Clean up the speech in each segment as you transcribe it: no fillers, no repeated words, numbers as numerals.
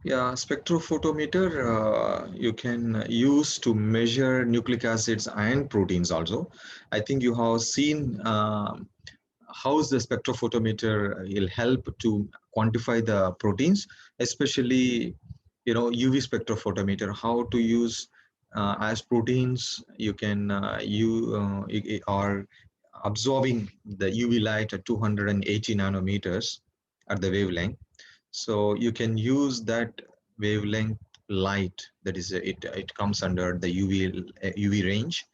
Yeah, spectrophotometer you can use to measure nucleic acids and proteins also. I think you have seen how the spectrophotometer will help to quantify the proteins, especially UV spectrophotometer. How to use as proteins you can are absorbing the UV light at 280 nanometers at the wavelength, so you can use that wavelength light, that is it comes under the UV range.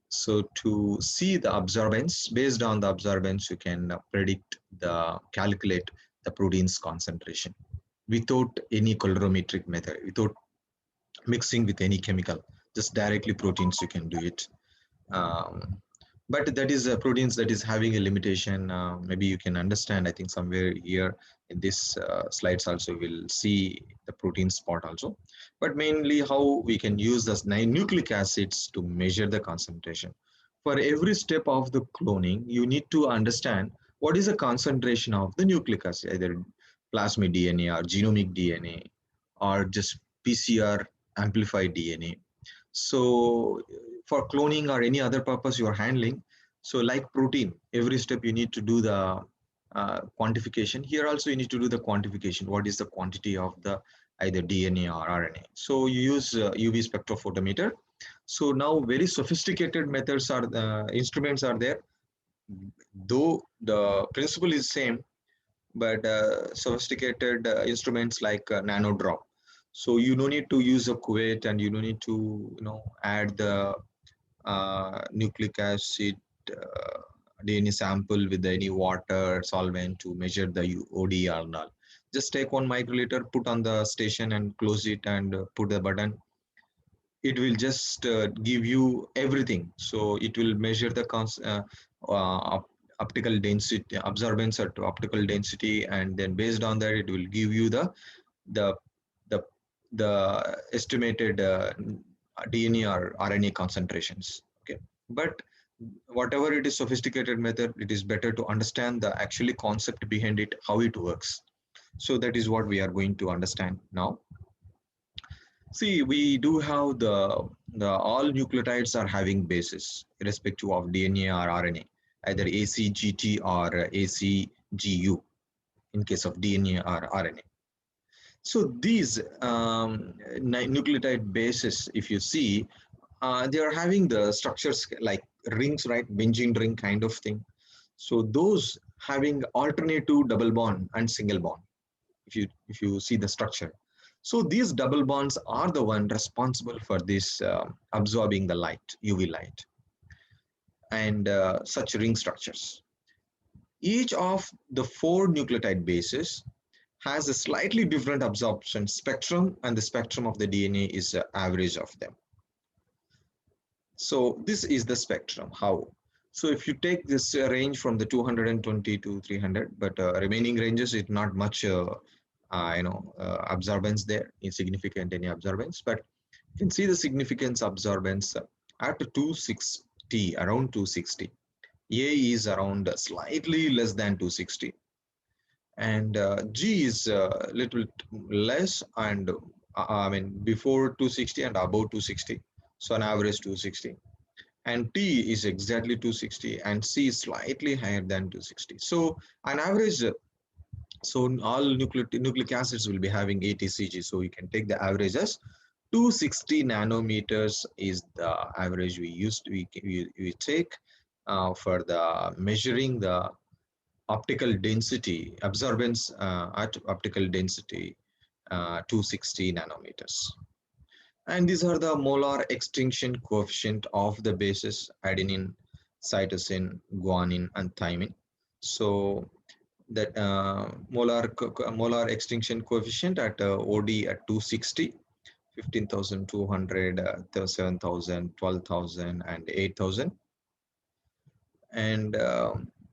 So to see the absorbance, based on the absorbance you can predict the calculate the protein's concentration without any colorimetric method, without mixing with any chemical, just directly proteins you can do it. um, but that is proteins that is having a limitation. Maybe you can understand, I think somewhere here in this slides also we'll see the protein spot also. But mainly how we can use the nucleic acids to measure the concentration. For every step of the cloning you need to understand what is the concentration of the nucleic acid, either plasmid DNA or genomic DNA or just PCR amplified DNA. So for cloning or any other purpose you are handling, so like protein, every step you need to do the quantification. Here also you need to do the quantification. What is the quantity of the either DNA or RNA? So you use UV spectrophotometer. So now very sophisticated methods are instruments are there, though the principle is same, but sophisticated instruments like nano drop. So you don't need to use a cuvette, and you don't need to add the nucleic acid DNA sample with any water solvent to measure the OD or null. Just take 1 microliter, put on the station and close it, and put the button. It will just give you everything. So it will measure the optical density, absorbance at optical density, and then based on that it will give you the the the estimated DNA or RNA concentrations. Okay, but whatever it is sophisticated method, it is better to understand the actually concept behind it, how it works. So that is what we are going to understand now. See, we do have the all nucleotides are having bases, irrespective of DNA or RNA, either ACGT or ACGU in case of DNA or RNA. So these nucleotide bases, if you see, they are having the structures like rings, right? Benzene ring kind of thing. So those having alternative double bond and single bond, if you see the structure. So these double bonds are the one responsible for this absorbing the light, UV light, and such ring structures. Each of the four nucleotide bases has a slightly different absorption spectrum, and the spectrum of the DNA is the average of them. So this is the spectrum. How? So if you take this range from the 220 to 300, but remaining ranges, it's not much absorbance there, insignificant any absorbance, but you can see the significance absorbance at 260, around 260. A is around slightly less than 260, and G is a little less, and I mean before 260 and above 260, so an average 260, and T is exactly 260, and C is slightly higher than 260. So an average, so all nucleic acids will be having ATCG, so you can take the average as 260 nanometers is the average we take for the measuring the optical density, absorbance at optical density 260 nanometers. And these are the molar extinction coefficient of the bases adenine, cytosine, guanine, and thymine. So that molar extinction coefficient at OD at 260, 15,200, 7,000, 12,000, and 8,000. And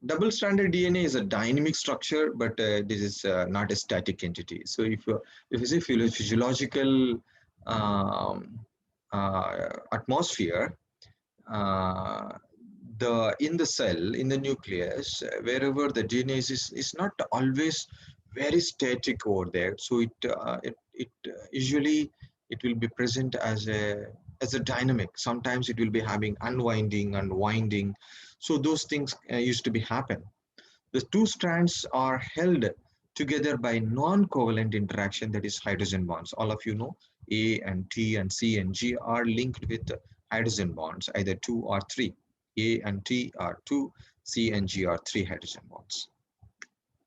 double stranded DNA is a dynamic structure, but this is not a static entity. So if you see physiological um, atmosphere, uh, in the cell, in the nucleus, wherever the DNA is not always very static over there. So it usually it will be present as a dynamic. Sometimes it will be having unwinding and winding. So those things used to be happen. The two strands are held together by non-covalent interaction, that is hydrogen bonds. All of you know A and T and C and G are linked with hydrogen bonds, either two or three. A and T are two, C and G are three hydrogen bonds.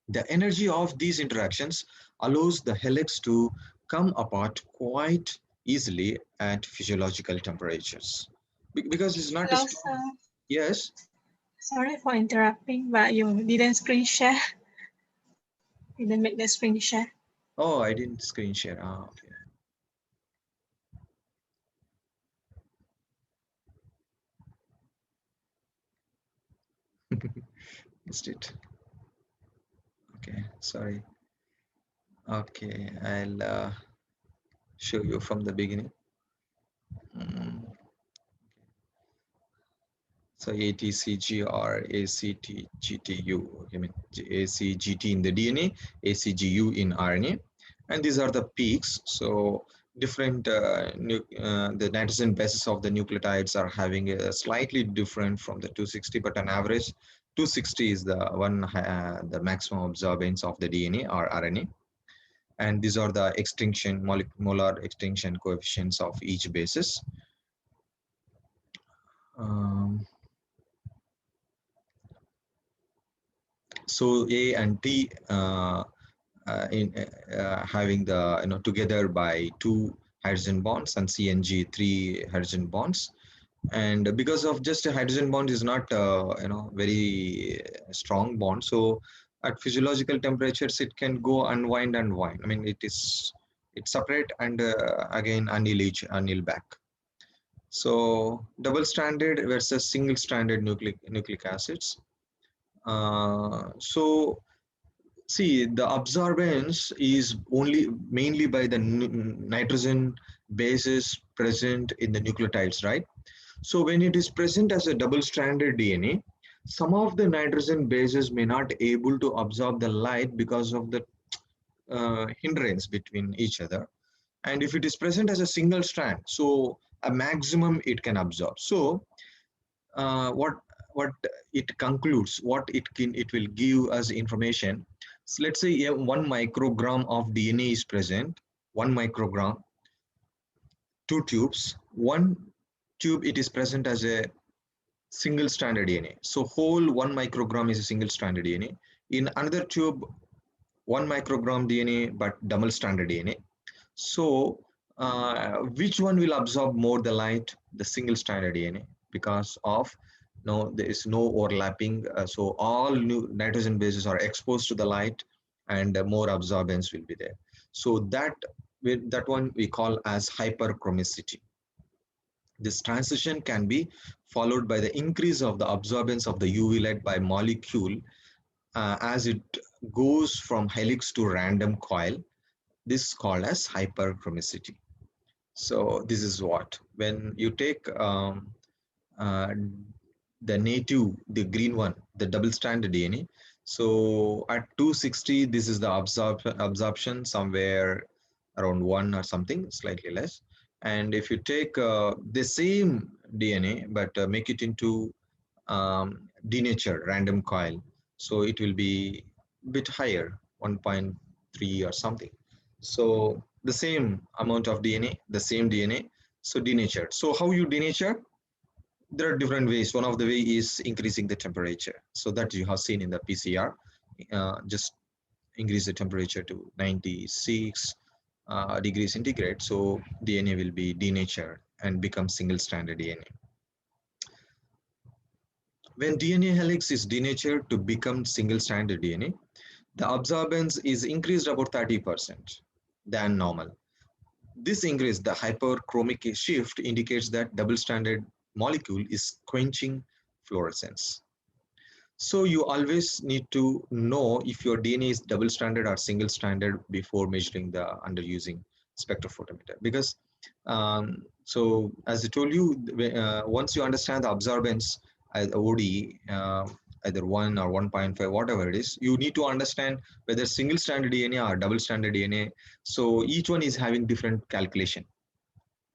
The energy of these interactions allows the helix to come apart quite easily at physiological temperatures. Because it's not a Hello, strong. sir. Yes. Sorry for interrupting, but you didn't screen share. Didn't make the screen share. Oh, I didn't screen share. Ah, okay. Missed it. Okay, sorry. Okay, I'll show you from the beginning. Mm, So ATCG or ACTGTU, I mean ACGT in the DNA, ACGU in RNA, and these are the peaks. So different the nitrogen bases of the nucleotides are having a slightly different from the 260, but on average 260 is the one the maximum absorbance of the DNA or RNA, and these are the extinction molar extinction coefficients of each basis. Um, so A and T in having the together by two hydrogen bonds, and CNG three hydrogen bonds. And because of just a hydrogen bond is not very strong bond, so at physiological temperatures it can go unwind and wind. I mean it's separate and again anneal back. So double stranded versus single stranded nucleic acids. So see, the absorbance is only mainly by the nitrogen bases present in the nucleotides, right? So when it is present as a double-stranded DNA, some of the nitrogen bases may not able to absorb the light because of the hindrance between each other. And if it is present as a single strand, so a maximum it can absorb. So what it concludes, what it will give us information. So let's say 1 microgram of DNA is present, 1 microgram, two tubes. One tube it is present as a single stranded DNA. So whole 1 microgram is a single stranded DNA. In another tube, 1 microgram DNA but double stranded DNA. So which one will absorb more the light? The single stranded DNA, because of no, there is no overlapping. So all new nitrogen bases are exposed to the light, and more absorbance will be there. So that one we call as hyperchromicity. This transition can be followed by the increase of the absorbance of the UV light by molecule as it goes from helix to random coil. This is called as hyperchromicity. So this is what, when you take uh, the native, the green one, the double stranded DNA. So at 260, this is the absorption somewhere around 1 or something, slightly less. And if you take the same DNA but make it into denatured random coil, so it will be a bit higher, 1.3 or something. So the same amount of DNA, the same DNA, so denatured. So how you denature? There are different ways. One of the way is increasing the temperature. So that you have seen in the PCR, just increase the temperature to 96 degrees centigrade. So DNA will be denatured and become single stranded DNA. When DNA helix is denatured to become single stranded DNA, the absorbance is increased about 30% than normal. This increase, the hyperchromic shift, indicates that double-stranded molecule is quenching fluorescence. So you always need to know if your DNA is double-stranded or single-stranded before measuring the under using spectrophotometer. Because so as I told you, once you understand the absorbance, OD, either 1 or 1.5, whatever it is. You need to understand whether single stranded DNA or double stranded DNA. So each one is having different calculation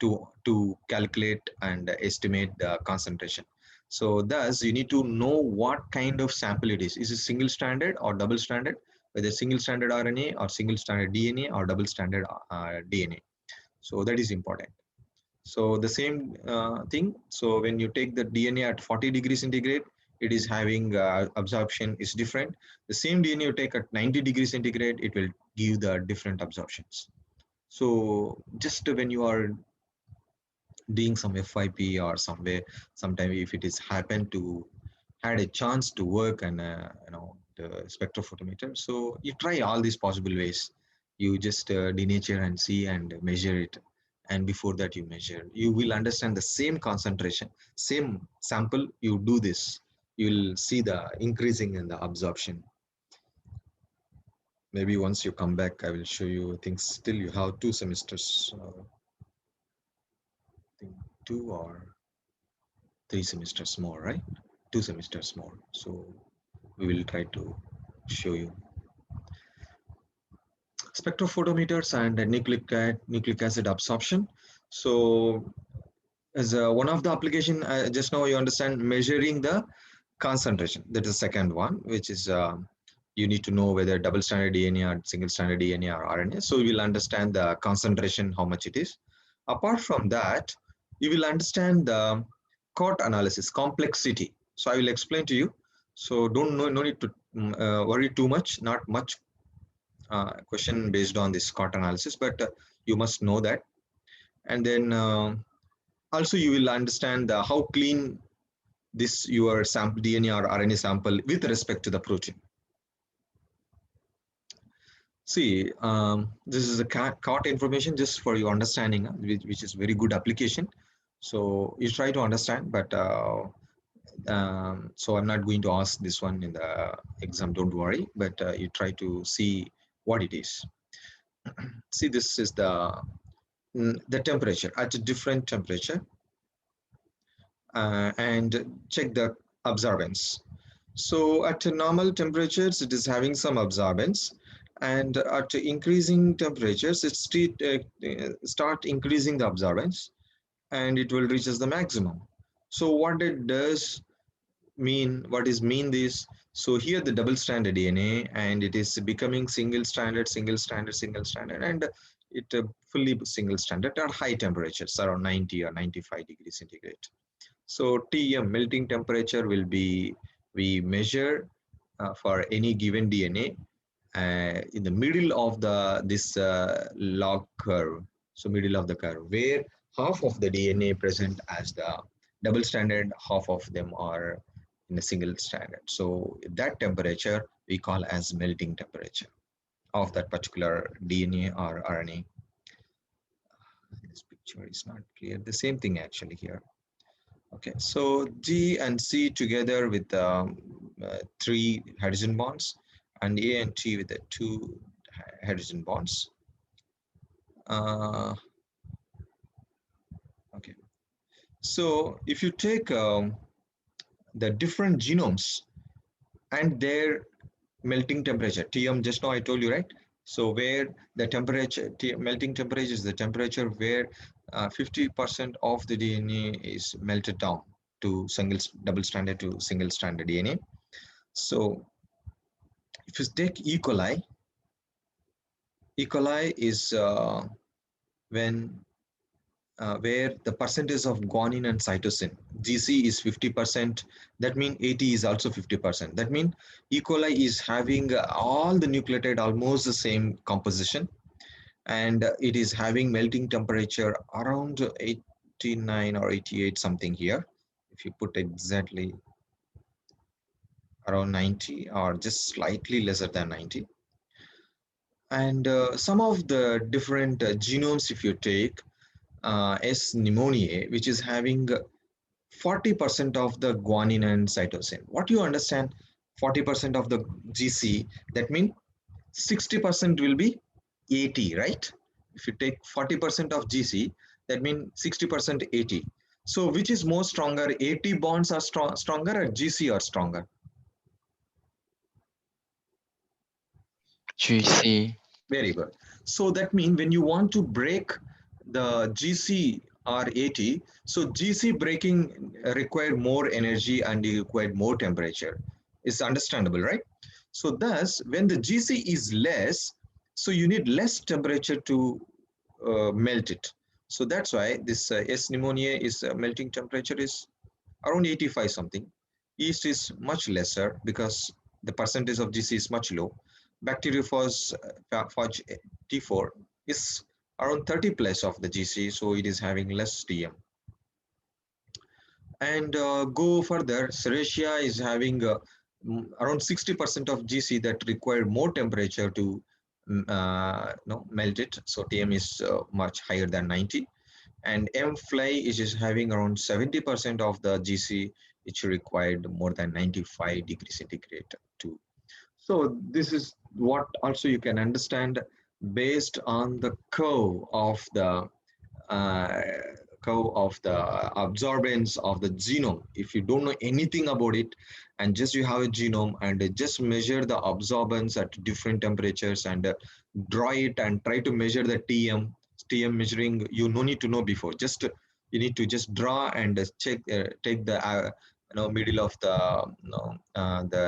to calculate and estimate the concentration. So thus you need to know what kind of sample it is. Is it single stranded or double stranded? Whether single stranded RNA or single stranded DNA or double stranded DNA. So that is important. So the same thing. So when you take the DNA at 40 degrees centigrade, it is having absorption is different. The same DNA you take at 90 degrees centigrade, it will give the different absorptions. So just when you are doing some FYP or somewhere, sometime if it is happened to had a chance to work and the spectrophotometer, so you try all these possible ways. You just denature and see and measure it, and before that you measure, you will understand the same concentration, same sample. You do this, you will see the increasing in the absorption. Maybe once you come back, I will show you things. Still, you have 2 semesters. I think 2 or 3 semesters more, right? 2 semesters more. So we will try to show you spectrophotometers and nucleic acid absorption. So as one of the application, just now you understand measuring the concentration. That is the second one, which is you need to know whether double stranded DNA or single stranded DNA or RNA. So you will understand the concentration, how much it is. Apart from that, you will understand the COT analysis, complexity. So I will explain to you. So don't no need to worry too much. Not much question based on this COT analysis, but you must know that. And then also you will understand how clean this your sample DNA or RNA sample with respect to the protein. See, this is a COT information just for your understanding, which is very good application. So you try to understand, but so I'm not going to ask this one in the exam, don't worry, but you try to see what it is. See, this is the temperature at a different temperature, and check the absorbance. So at normal temperatures, it is having some absorbance, and at increasing temperatures, it start increasing the absorbance, and it will reaches the maximum. So what it does mean, what is mean this? So here the double stranded DNA, and it is becoming single stranded, and it fully single stranded at high temperatures around 90 or 95 degrees centigrade. So TM, melting temperature, will be, we measure for any given DNA in the middle of this log curve. So middle of the curve, where half of the DNA present as the double stranded, half of them are in a single stranded. So that temperature we call as melting temperature of that particular DNA or RNA. This picture is not clear. The same thing actually here. Okay, so G and C together with 3 hydrogen bonds, and A and T with the 2 hydrogen bonds. Okay, so if you take the different genomes and their melting temperature, TM, just now I told you, right? So where the temperature, melting temperature is the temperature where 50% of the DNA is melted down to double stranded to single stranded DNA. So if you take E. coli, E. coli is when where the percentage of guanine and cytosine, GC is 50%. That means AT is also 50%. That means E. coli is having all the nucleotide almost the same composition, and it is having melting temperature around 89 or 88 something here. If you put exactly around 90 or just slightly lesser than 90. And some of the different genomes, if you take S. pneumoniae, which is having 40% of the guanine and cytosine. What you understand, 40% of the GC, that means 60% will be AT, right? If you take 40% of GC, that means 60% AT. So which is more stronger, AT bonds are stronger or GC are stronger? GC. Very good. So that means when you want to break the GC or AT, so GC breaking require more energy and you require more temperature. It's understandable, right? So thus, when the GC is less, so you need less temperature to melt it. So that's why this S pneumonia is melting temperature is around 85 something. Yeast is much lesser because the percentage of GC is much low. Bacteriophage T4 is around 30 plus of the GC, so it is having less TM. And go further, Serratia is having around 60% of GC that require more temperature to melt it. So TM is much higher than 90. And M fly is just having around 70% of the GC, which required more than 95 degrees centigrade to. So this is what also you can understand based on the uh, curve of the absorbance of the genome. If you don't know anything about it and just you have a genome and just measure the absorbance at different temperatures and draw it and try to measure the TM measuring, you no need to know before. Just you need to just draw and check, take the middle of the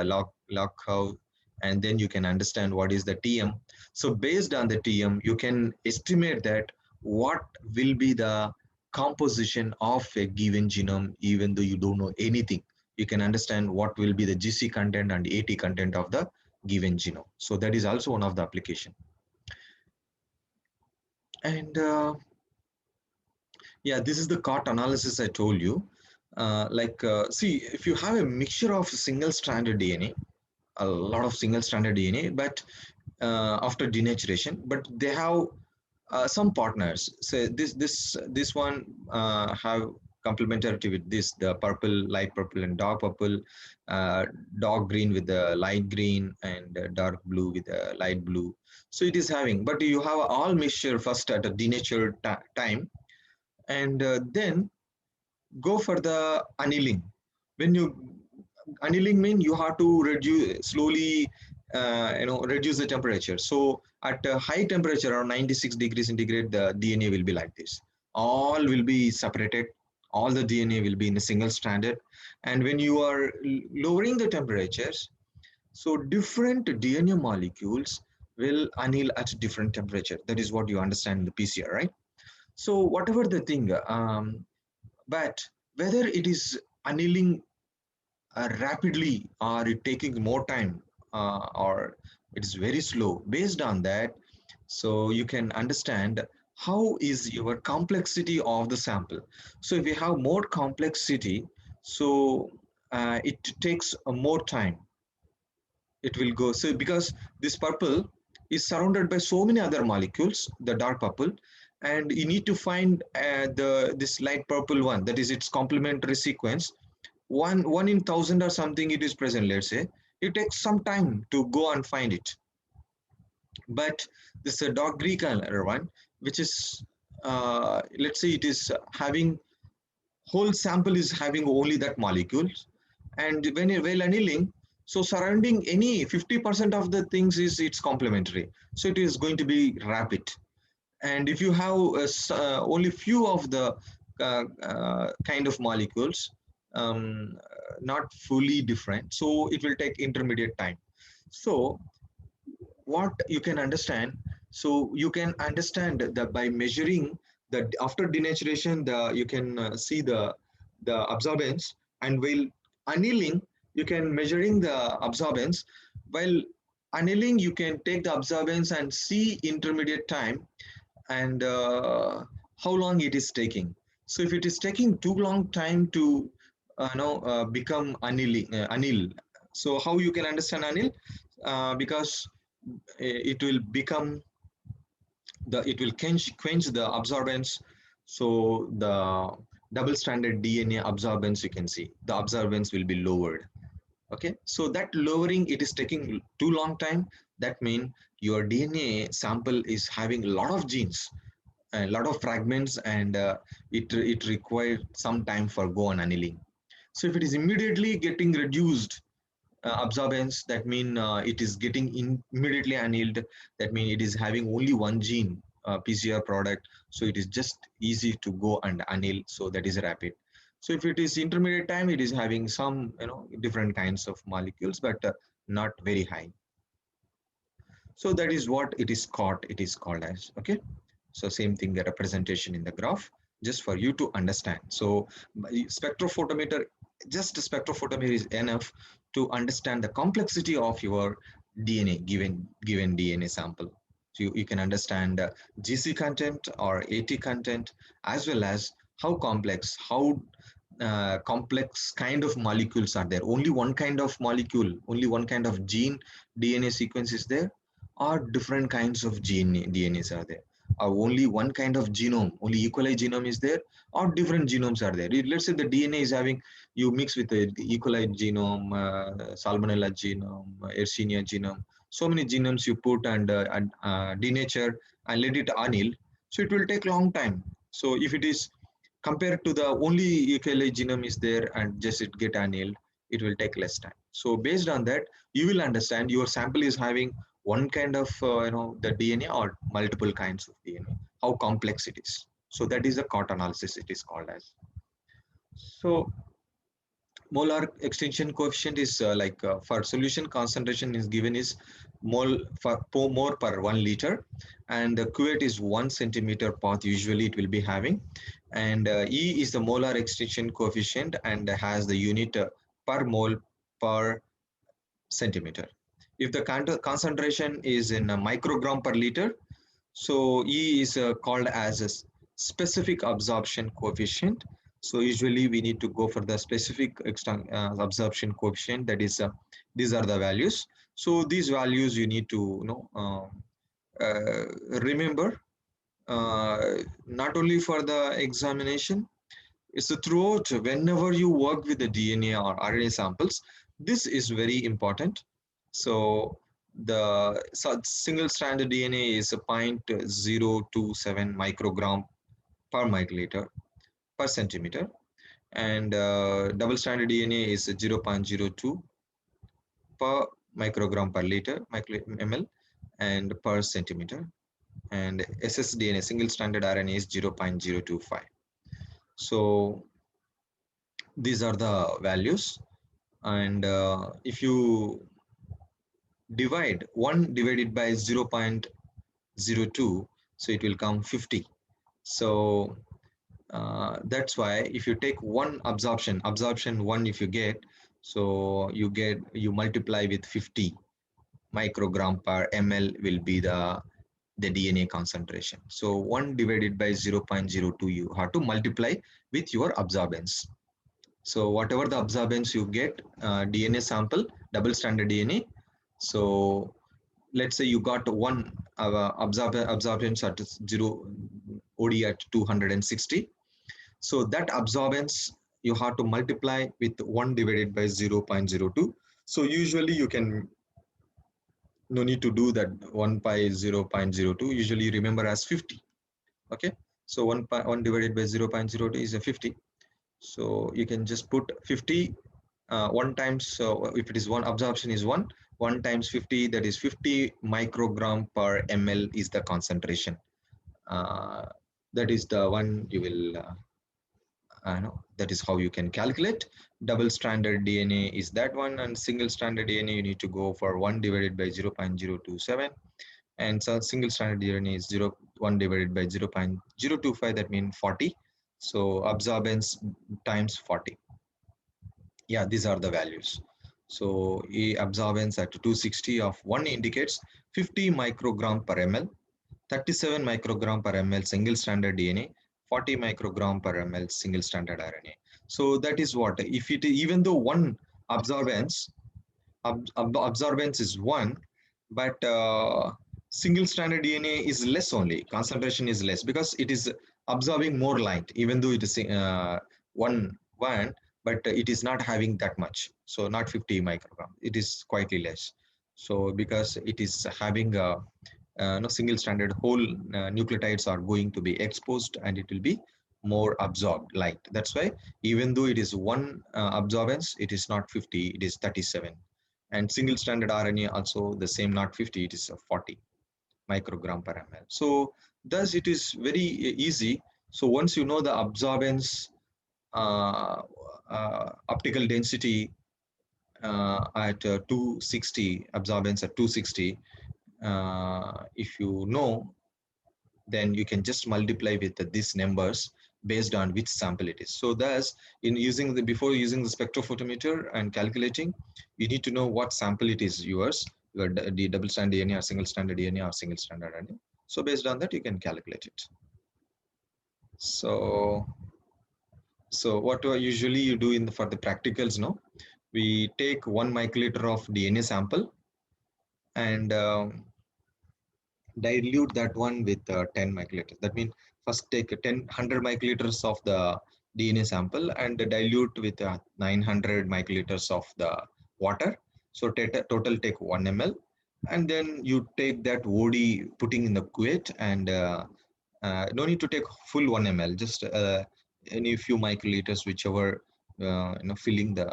log curve, and then you can understand what is the TM. So based on the TM, you can estimate that what will be the composition of a given genome, even though you don't know anything. You can understand what will be the GC content and AT content of the given genome. So that is also one of the application. And yeah, this is the COT analysis I told you. See, if you have a mixture of single-stranded DNA, a lot of single-stranded DNA, but after denaturation, but they have some partners. So this one have complementarity with this, the purple, light purple, and dark purple, uh, dark green with the light green, and dark blue with the light blue. So it is having, but you have all mixture first at a denatured time, and then go for the annealing. When you annealing mean you have to reduce slowly, reduce the temperature. So at a high temperature around 96 degrees centigrade, the DNA will be like this. All will be separated. All the DNA will be in a single stranded. And when you are lowering the temperatures, so different DNA molecules will anneal at different temperature. That is what you understand in the PCR, right? So whatever the thing, but whether it is annealing rapidly or it taking more time, or it's very slow, based on that, so you can understand how is your complexity of the sample. So if you have more complexity, so it takes more time, it will go. So because this purple is surrounded by so many other molecules, the dark purple, and you need to find the this light purple one, that is its complementary sequence. One in thousand or something it is present, let's say. It takes some time to go and find it. But this dark green color one, which is let's say it is having whole sample is having only that molecules, and when you while annealing, so surrounding any 50% of the things is it's complementary, so it is going to be rapid. And if you have only few of the kind of molecules, not fully different, so it will take intermediate time. So what you can understand, so you can understand that by measuring that after denaturation, the you can see the absorbance, and while annealing you can measuring the absorbance. While annealing you can take the absorbance and see intermediate time, and how long it is taking. So if it is taking too long time to become anneal, so how you can understand anneal? Because it will become it will quench the absorbance. So the double stranded DNA absorbance, you can see the absorbance will be lowered. Okay, so that lowering, it is taking too long time. That means your DNA sample is having a lot of genes, a lot of fragments, and it requires some time for go on annealing. So if it is immediately getting reduced, absorbance, that mean it is getting immediately annealed, that mean it is having only one gene PCR product, so it is just easy to go and anneal, so that is rapid. So if it is intermediate time, it is having some different kinds of molecules, but not very high. So that is what it is called as. Okay, so same thing, a representation in the graph, just for you to understand. So spectrophotometer, just spectrophotometer is enough to understand the complexity of your DNA, given DNA sample. So you can understand GC content or AT content, as well as how complex kind of molecules are there. Only one kind of molecule, only one kind of gene DNA sequence is there, or different kinds of DNAs are there, or only one kind of genome, only E. coli genome is there, or different genomes are there. Let's say the DNA is having, you mix with the E. coli genome, Salmonella genome, Yersinia genome, so many genomes you put and denature and let it anneal, so it will take long time. So if it is compared to the only E. coli genome is there and just it get annealed, it will take less time. So based on that, you will understand your sample is having one kind of the DNA or multiple kinds of DNA, how complex it is. So that is a COT analysis, it is called as. So molar extinction coefficient is for solution concentration is given is mole for mole per 1 liter, and the cuvette is 1 centimeter path usually it will be having, and E is the molar extinction coefficient and has the unit per mole per centimeter. If the concentration is in a microgram per liter, so E is called as a specific absorption coefficient. So usually we need to go for the specific absorption coefficient. That is, these are the values. So these values you need to remember, not only for the examination. So throughout, whenever you work with the DNA or RNA samples, this is very important. So the single stranded DNA is a 0.027 microgram per microliter per centimeter, and double stranded DNA is 0.02 per microgram per liter ml and per centimeter, and ssDNA single stranded RNA is 0.025. So these are the values, and if you divide 1 divided by 0.02, so it will come 50. So that's why if you take one absorption 1, if you get, so you multiply with 50 microgram per ml will be the DNA concentration. So 1 divided by 0.02, you have to multiply with your absorbance. So whatever the absorbance you get, DNA sample, double stranded DNA. So let's say you got one absorbance at 0 OD at 260. So that absorbance you have to multiply with 1 divided by 0.02. So usually you can, no need to do that 1 by 0.02. Usually remember as 50. Okay. So 1 divided by 0.02 is a 50. So you can just put 50 1 times, so if it is one absorption is 1 times 50, that is 50 microgram per ml is the concentration. Uh, that is the one you will know, that is how you can calculate. Double stranded DNA is that one, and single stranded DNA you need to go for 1 divided by 0.027, and so single stranded DNA is 1 divided by 0.025, that means 40. So absorbance times 40. Yeah, these are the values. So A absorbance at 260 of 1 indicates 50 microgram per ml, 37 microgram per ml single stranded DNA, 40 microgram per ml single stranded RNA. So that is what, if it, even though one absorbance absorbance is 1, but single stranded DNA is less, only concentration is less because it is absorbing more light, even though it is one, but it is not having that much, so not 50 microgram, it is quite less. So because it is having no single stranded, whole nucleotides are going to be exposed and it will be more absorbed light. That's why even though it is one absorbance, it is not 50, it is 37. And single stranded RNA also the same, not 50, it is 40 microgram per ml. So thus it is very easy. So once you know the absorbance, uh, optical density at 260, absorbance at 260, if you know, then you can just multiply with these numbers based on which sample it is. So thus, in using the, before using the spectrophotometer and calculating, you need to know what sample it is yours, your the double strand DNA or single stranded DNA or single stranded RNA. So based on that, you can calculate it. So what usually you do in the, for the practicals, no, we take 1 microliter of DNA sample and dilute that one with 10 microliters. That means first take 100 microliters of the DNA sample and dilute with 900 microliters of the water. So total take 1 ml, and then you take that OD putting in the cuvette, and no need to take full 1 ml, just any few microliters, whichever filling the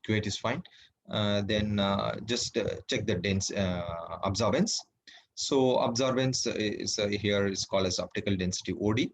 cuvette is fine. Then just check the dense absorbance. So absorbance is here is called as optical density OD.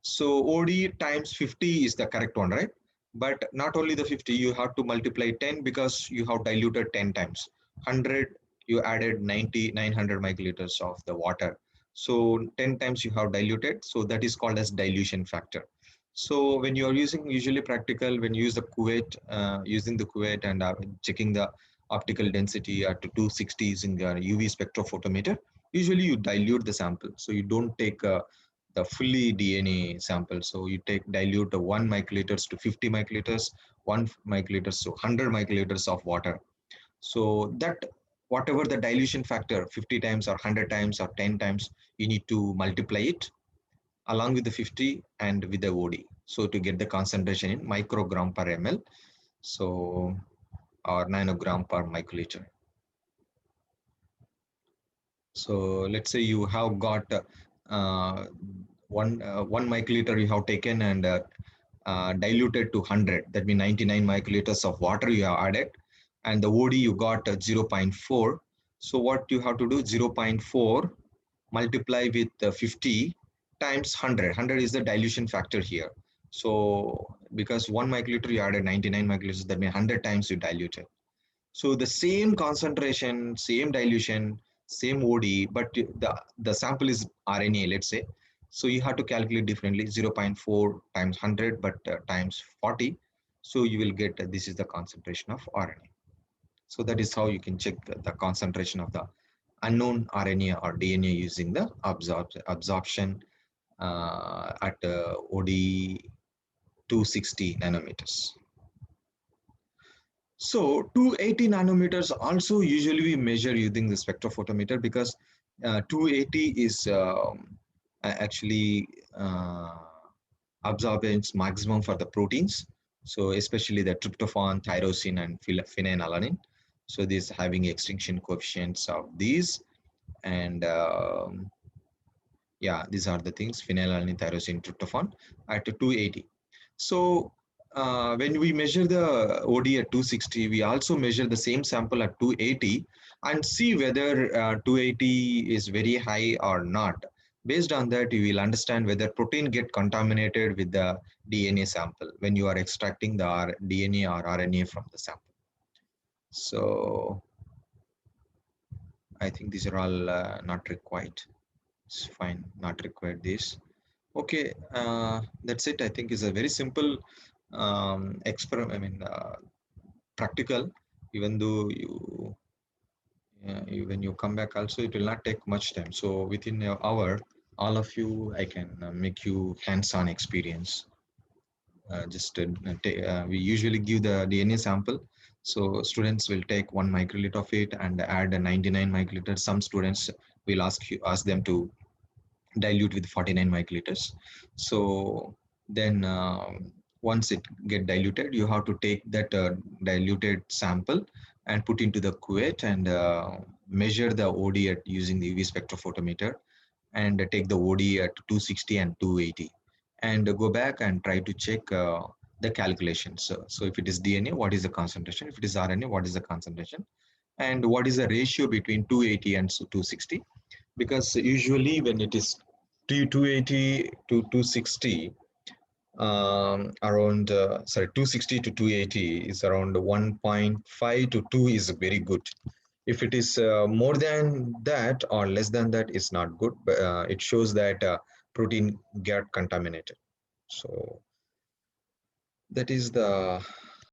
So OD times 50 is the correct one, right? But not only the 50, you have to multiply 10 because you have diluted 10 times. 100, you added 900 microliters of the water. So 10 times you have diluted. So that is called as dilution factor. So when you are using usually practical, when you use the cuvette, using the cuvette and checking the optical density at 260 using the UV spectrophotometer, usually you dilute the sample. So you don't take the fully DNA sample. So you take dilute 1 microliters to 50 microliters, 1 microliters to 100 microliters of water. So that whatever the dilution factor, 50 times or 100 times or 10 times, you need to multiply it along with the 50 and with the OD. So to get the concentration in microgram per ml, so or nanogram per microliter. So let's say you have got uh, 1 microliter you have taken and diluted to 100. That means 99 microliters of water you have added, and the OD you got 0.4. So what you have to do, 0.4 multiply with 50 times 100. 100 is the dilution factor here. So because 1 microliter you added 99 microliters, that means 100 times you diluted. So the same concentration, same dilution, same OD, but the sample is RNA, let's say. So you have to calculate differently, 0.4 times 100, but times 40. So you will get this is the concentration of RNA. So that is how you can check the concentration of the unknown RNA or DNA using the absorption at OD 260 nanometers. So 280 nanometers also usually we measure using the spectrophotometer because 280 is actually absorbance maximum for the proteins. So especially the tryptophan, tyrosine, and phenylalanine. So this having extinction coefficients of these, and yeah, these are the things: phenylalanine, tyrosine, tryptophan at 280. So when we measure the OD at 260, we also measure the same sample at 280 and see whether 280 is very high or not. Based on that, you will understand whether protein get contaminated with the DNA sample when you are extracting the DNA or RNA from the sample. So I think these are all not required. It's fine, not required this. Okay, that's it. I think is a very simple experiment. I mean, practical. Even though when you come back, also it will not take much time. So within an hour, all of you, I can make you hands-on experience. We usually give the DNA sample. So students will take 1 microliter of it and add a 99 microliter. Some students will ask them to dilute with 49 microliters. So then once it get diluted, you have to take that diluted sample and put into the cuvette and measure the OD at using the UV spectrophotometer and take the OD at 260 and 280 and go back and try to check the calculations. So if it is DNA, what is the concentration? If it is RNA, what is the concentration? And what is the ratio between 280 and 260? Because usually when it is 280 to 260, around sorry 260 to 280 is around 1.5 to 2 is very good. If it is more than that or less than that, it's not good, but it shows that protein get contaminated. So that is the